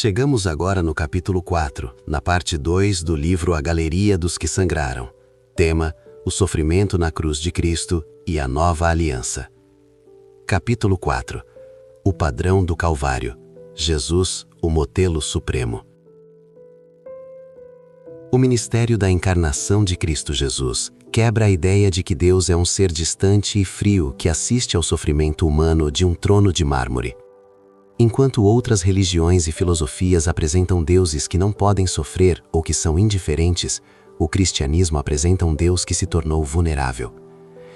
Chegamos agora no capítulo 4, na parte 2 do livro A Galeria dos que Sangraram. Tema: o sofrimento na cruz de Cristo e a nova aliança. Capítulo 4. O padrão do Calvário. Jesus, o modelo supremo. O ministério da encarnação de Cristo Jesus quebra a ideia de que Deus é um ser distante e frio que assiste ao sofrimento humano de um trono de mármore. Enquanto outras religiões e filosofias apresentam deuses que não podem sofrer ou que são indiferentes, o cristianismo apresenta um Deus que se tornou vulnerável.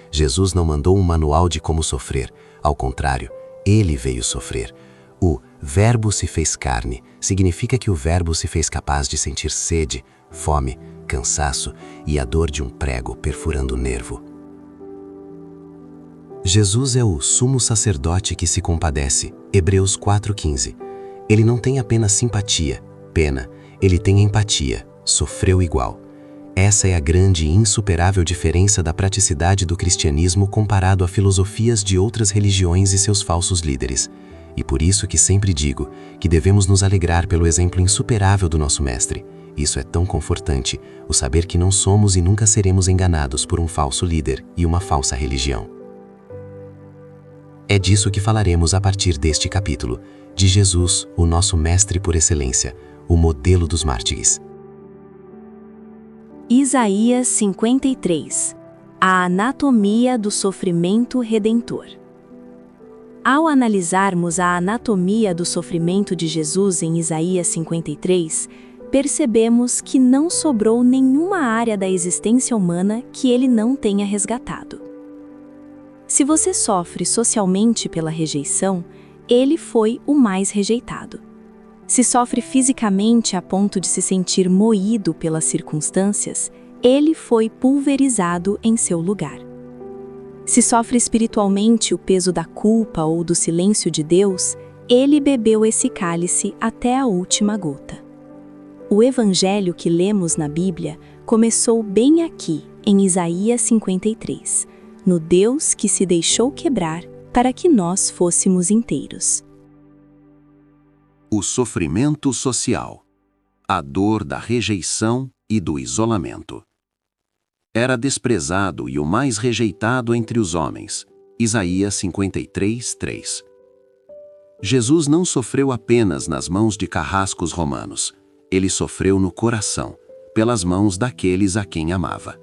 Jesus não mandou um manual de como sofrer, ao contrário, ele veio sofrer. O Verbo se fez carne significa que o Verbo se fez capaz de sentir sede, fome, cansaço e a dor de um prego perfurando o nervo. Jesus é o sumo sacerdote que se compadece, Hebreus 4,15. Ele não tem apenas simpatia, pena, ele tem empatia, sofreu igual. Essa é a grande e insuperável diferença da praticidade do cristianismo comparado a filosofias de outras religiões e seus falsos líderes. E por isso que sempre digo que devemos nos alegrar pelo exemplo insuperável do nosso Mestre. Isso é tão confortante, o saber que não somos e nunca seremos enganados por um falso líder e uma falsa religião. É disso que falaremos a partir deste capítulo, de Jesus, o nosso Mestre por excelência, o modelo dos mártires. Isaías 53. A anatomia do sofrimento redentor. Ao analisarmos a anatomia do sofrimento de Jesus em Isaías 53, percebemos que não sobrou nenhuma área da existência humana que ele não tenha resgatado. Se você sofre socialmente pela rejeição, ele foi o mais rejeitado. Se sofre fisicamente a ponto de se sentir moído pelas circunstâncias, ele foi pulverizado em seu lugar. Se sofre espiritualmente o peso da culpa ou do silêncio de Deus, ele bebeu esse cálice até a última gota. O evangelho que lemos na Bíblia começou bem aqui, em Isaías 53, no Deus que se deixou quebrar para que nós fôssemos inteiros. O sofrimento social, a dor da rejeição e do isolamento. Era desprezado e o mais rejeitado entre os homens. Isaías 53, 3. Jesus não sofreu apenas nas mãos de carrascos romanos, ele sofreu no coração, pelas mãos daqueles a quem amava.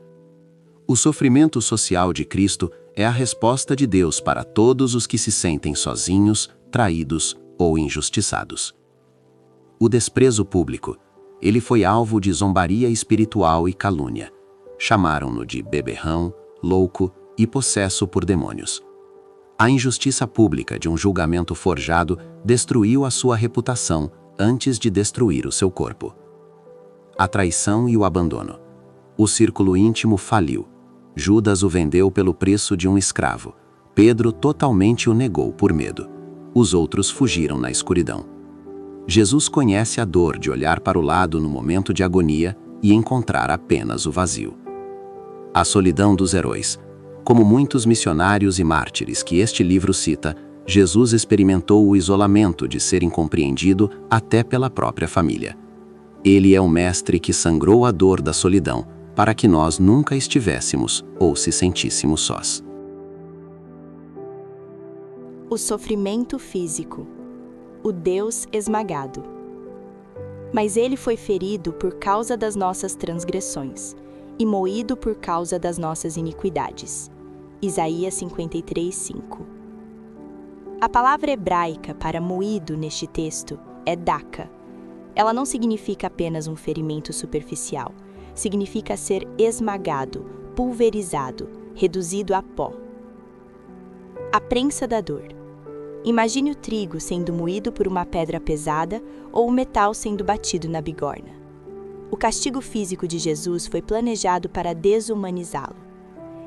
O sofrimento social de Cristo é a resposta de Deus para todos os que se sentem sozinhos, traídos ou injustiçados. O desprezo público. Ele foi alvo de zombaria espiritual e calúnia. Chamaram-no de beberrão, louco e possesso por demônios. A injustiça pública de um julgamento forjado destruiu a sua reputação antes de destruir o seu corpo. A traição e o abandono. O círculo íntimo faliu. Judas o vendeu pelo preço de um escravo. Pedro totalmente o negou por medo. Os outros fugiram na escuridão. Jesus conhece a dor de olhar para o lado no momento de agonia e encontrar apenas o vazio. A solidão dos heróis. Como muitos missionários e mártires que este livro cita, Jesus experimentou o isolamento de ser incompreendido até pela própria família. Ele é o mestre que sangrou a dor da solidão, para que nós nunca estivéssemos ou se sentíssemos sós. O sofrimento físico. O Deus esmagado. Mas ele foi ferido por causa das nossas transgressões e moído por causa das nossas iniquidades. Isaías 53, 5. A palavra hebraica para moído neste texto é daka. Ela não significa apenas um ferimento superficial. Significa ser esmagado, pulverizado, reduzido a pó. A prensa da dor. Imagine o trigo sendo moído por uma pedra pesada ou o metal sendo batido na bigorna. O castigo físico de Jesus foi planejado para desumanizá-lo.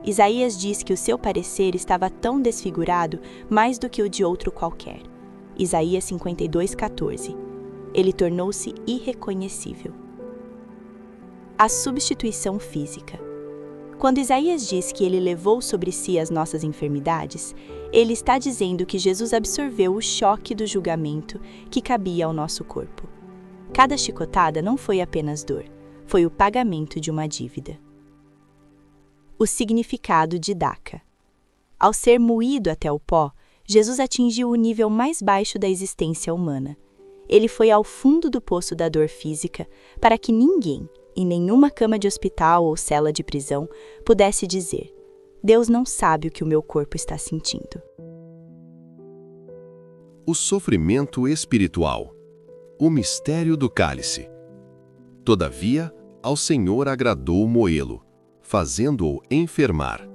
Isaías diz que o seu parecer estava tão desfigurado mais do que o de outro qualquer. Isaías 52, 14. Ele tornou-se irreconhecível. A substituição física. Quando Isaías diz que ele levou sobre si as nossas enfermidades, ele está dizendo que Jesus absorveu o choque do julgamento que cabia ao nosso corpo. Cada chicotada não foi apenas dor, foi o pagamento de uma dívida. O significado de Daca. Ao ser moído até o pó, Jesus atingiu o nível mais baixo da existência humana. Ele foi ao fundo do poço da dor física para que ninguém, em nenhuma cama de hospital ou cela de prisão, pudesse dizer: Deus não sabe o que o meu corpo está sentindo. O sofrimento espiritual. O mistério do cálice. Todavia, ao Senhor agradou moê-lo, fazendo-o enfermar.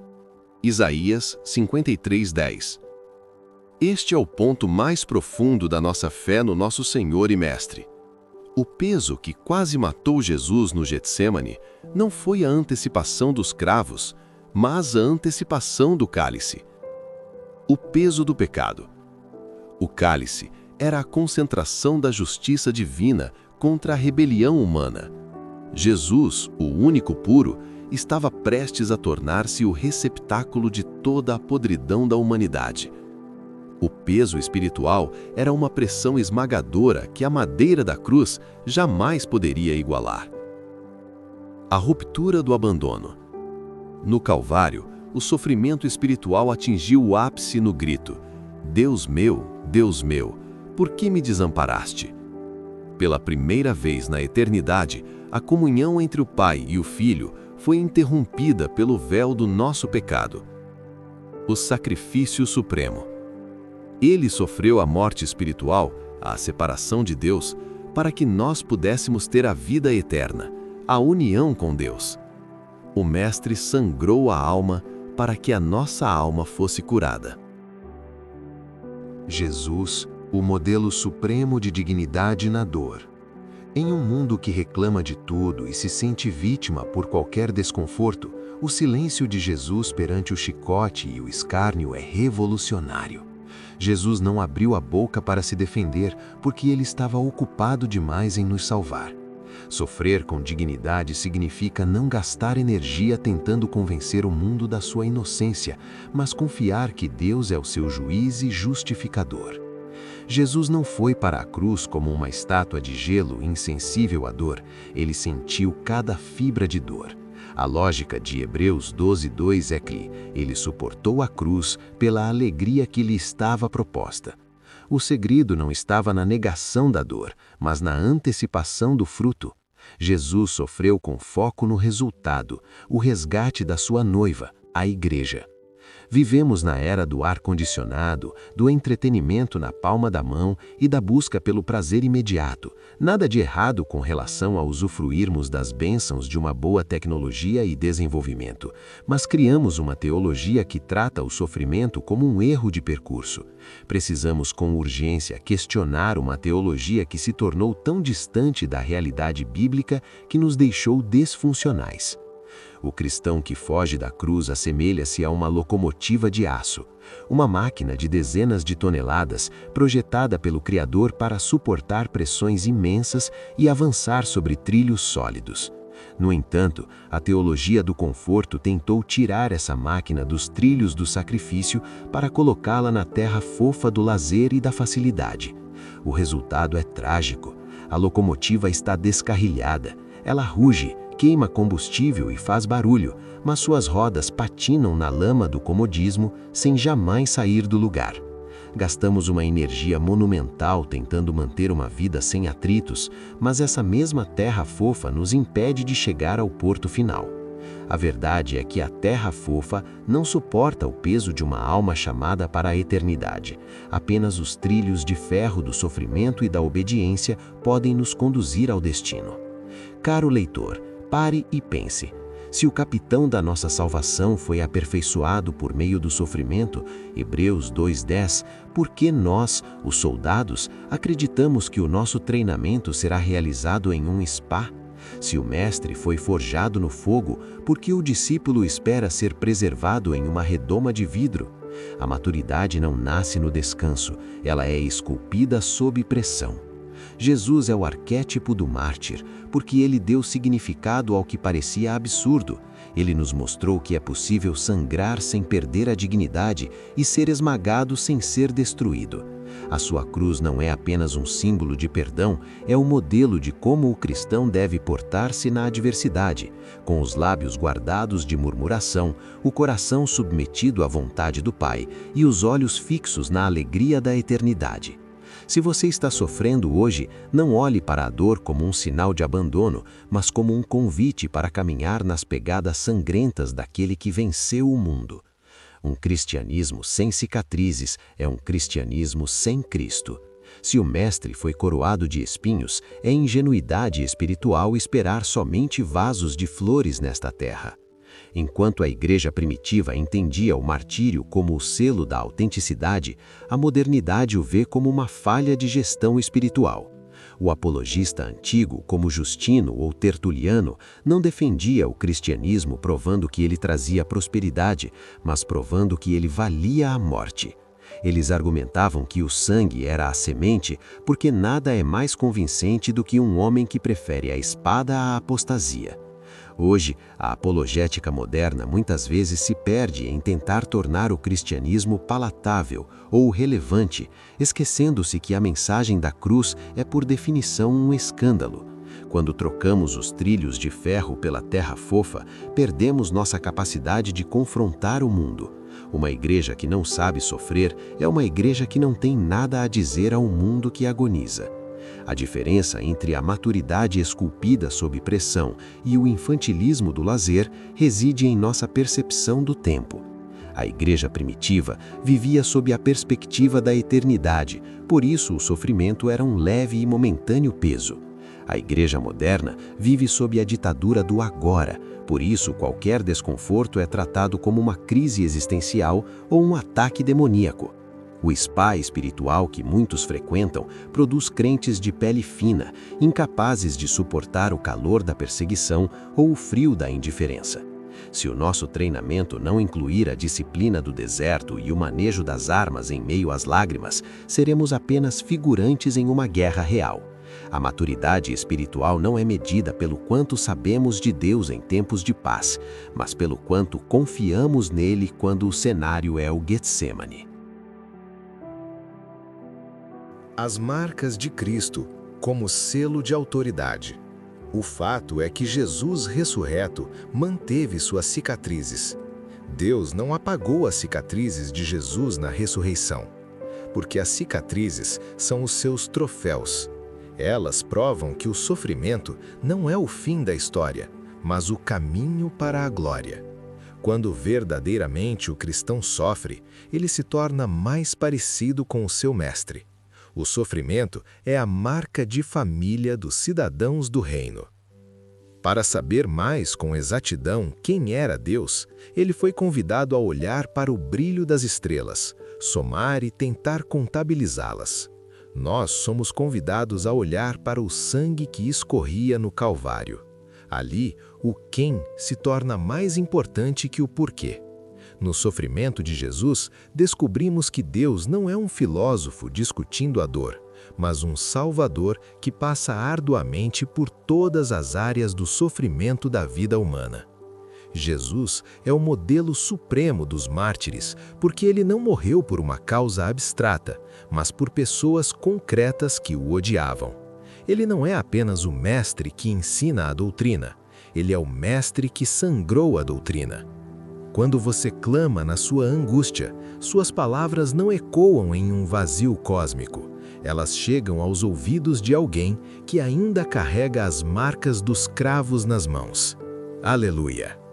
Isaías 53:10. Este é o ponto mais profundo da nossa fé no nosso Senhor e Mestre. O peso que quase matou Jesus no Getsêmani não foi a antecipação dos cravos, mas a antecipação do cálice. O peso do pecado. O cálice era a concentração da justiça divina contra a rebelião humana. Jesus, o único puro, estava prestes a tornar-se o receptáculo de toda a podridão da humanidade. O peso espiritual era uma pressão esmagadora que a madeira da cruz jamais poderia igualar. A ruptura do abandono. No Calvário, o sofrimento espiritual atingiu o ápice no grito: Deus meu, por que me desamparaste? Pela primeira vez na eternidade, a comunhão entre o Pai e o Filho foi interrompida pelo véu do nosso pecado. O sacrifício supremo. Ele sofreu a morte espiritual, a separação de Deus, para que nós pudéssemos ter a vida eterna, a união com Deus. O Mestre sangrou a alma para que a nossa alma fosse curada. Jesus, o modelo supremo de dignidade na dor. Em um mundo que reclama de tudo e se sente vítima por qualquer desconforto, o silêncio de Jesus perante o chicote e o escárnio é revolucionário. Jesus não abriu a boca para se defender, porque ele estava ocupado demais em nos salvar. Sofrer com dignidade significa não gastar energia tentando convencer o mundo da sua inocência, mas confiar que Deus é o seu juiz e justificador. Jesus não foi para a cruz como uma estátua de gelo insensível à dor, ele sentiu cada fibra de dor. A lógica de Hebreus 12:2 é que ele suportou a cruz pela alegria que lhe estava proposta. O segredo não estava na negação da dor, mas na antecipação do fruto. Jesus sofreu com foco no resultado, o resgate da sua noiva, a Igreja. Vivemos na era do ar-condicionado, do entretenimento na palma da mão e da busca pelo prazer imediato. Nada de errado com relação a usufruirmos das bênçãos de uma boa tecnologia e desenvolvimento, mas criamos uma teologia que trata o sofrimento como um erro de percurso. Precisamos com urgência questionar uma teologia que se tornou tão distante da realidade bíblica que nos deixou desfuncionais. O cristão que foge da cruz assemelha-se a uma locomotiva de aço, uma máquina de dezenas de toneladas projetada pelo Criador para suportar pressões imensas e avançar sobre trilhos sólidos. No entanto, a teologia do conforto tentou tirar essa máquina dos trilhos do sacrifício para colocá-la na terra fofa do lazer e da facilidade. O resultado é trágico. A locomotiva está descarrilhada, ela ruge, queima combustível e faz barulho, mas suas rodas patinam na lama do comodismo sem jamais sair do lugar. Gastamos uma energia monumental tentando manter uma vida sem atritos, mas essa mesma terra fofa nos impede de chegar ao porto final. A verdade é que a terra fofa não suporta o peso de uma alma chamada para a eternidade. Apenas os trilhos de ferro do sofrimento e da obediência podem nos conduzir ao destino. Caro leitor, pare e pense. Se o capitão da nossa salvação foi aperfeiçoado por meio do sofrimento, Hebreus 2:10, por que nós, os soldados, acreditamos que o nosso treinamento será realizado em um spa? Se o mestre foi forjado no fogo, por que o discípulo espera ser preservado em uma redoma de vidro? A maturidade não nasce no descanso, ela é esculpida sob pressão. Jesus é o arquétipo do mártir, porque ele deu significado ao que parecia absurdo. Ele nos mostrou que é possível sangrar sem perder a dignidade e ser esmagado sem ser destruído. A sua cruz não é apenas um símbolo de perdão, é um modelo de como o cristão deve portar-se na adversidade, com os lábios guardados de murmuração, o coração submetido à vontade do Pai e os olhos fixos na alegria da eternidade. Se você está sofrendo hoje, não olhe para a dor como um sinal de abandono, mas como um convite para caminhar nas pegadas sangrentas daquele que venceu o mundo. Um cristianismo sem cicatrizes é um cristianismo sem Cristo. Se o Mestre foi coroado de espinhos, é ingenuidade espiritual esperar somente vasos de flores nesta terra. Enquanto a igreja primitiva entendia o martírio como o selo da autenticidade, a modernidade o vê como uma falha de gestão espiritual. O apologista antigo, como Justino ou Tertuliano, não defendia o cristianismo provando que ele trazia prosperidade, mas provando que ele valia a morte. Eles argumentavam que o sangue era a semente porque nada é mais convincente do que um homem que prefere a espada à apostasia. Hoje, a apologética moderna muitas vezes se perde em tentar tornar o cristianismo palatável ou relevante, esquecendo-se que a mensagem da cruz é por definição um escândalo. Quando trocamos os trilhos de ferro pela terra fofa, perdemos nossa capacidade de confrontar o mundo. Uma igreja que não sabe sofrer é uma igreja que não tem nada a dizer ao mundo que agoniza. A diferença entre a maturidade esculpida sob pressão e o infantilismo do lazer reside em nossa percepção do tempo. A igreja primitiva vivia sob a perspectiva da eternidade, por isso o sofrimento era um leve e momentâneo peso. A igreja moderna vive sob a ditadura do agora, por isso qualquer desconforto é tratado como uma crise existencial ou um ataque demoníaco. O spa espiritual que muitos frequentam produz crentes de pele fina, incapazes de suportar o calor da perseguição ou o frio da indiferença. Se o nosso treinamento não incluir a disciplina do deserto e o manejo das armas em meio às lágrimas, seremos apenas figurantes em uma guerra real. A maturidade espiritual não é medida pelo quanto sabemos de Deus em tempos de paz, mas pelo quanto confiamos nele quando o cenário é o Getsemane. As marcas de Cristo como selo de autoridade. O fato é que Jesus ressurreto manteve suas cicatrizes. Deus não apagou as cicatrizes de Jesus na ressurreição, porque as cicatrizes são os seus troféus. Elas provam que o sofrimento não é o fim da história, mas o caminho para a glória. Quando verdadeiramente o cristão sofre, ele se torna mais parecido com o seu mestre. O sofrimento é a marca de família dos cidadãos do reino. Para saber mais com exatidão quem era Deus, ele foi convidado a olhar para o brilho das estrelas, somar e tentar contabilizá-las. Nós somos convidados a olhar para o sangue que escorria no Calvário. Ali, o quem se torna mais importante que o porquê. No sofrimento de Jesus, descobrimos que Deus não é um filósofo discutindo a dor, mas um Salvador que passa arduamente por todas as áreas do sofrimento da vida humana. Jesus é o modelo supremo dos mártires, porque ele não morreu por uma causa abstrata, mas por pessoas concretas que o odiavam. Ele não é apenas o mestre que ensina a doutrina, ele é o mestre que sangrou a doutrina. Quando você clama na sua angústia, suas palavras não ecoam em um vazio cósmico. Elas chegam aos ouvidos de alguém que ainda carrega as marcas dos cravos nas mãos. Aleluia!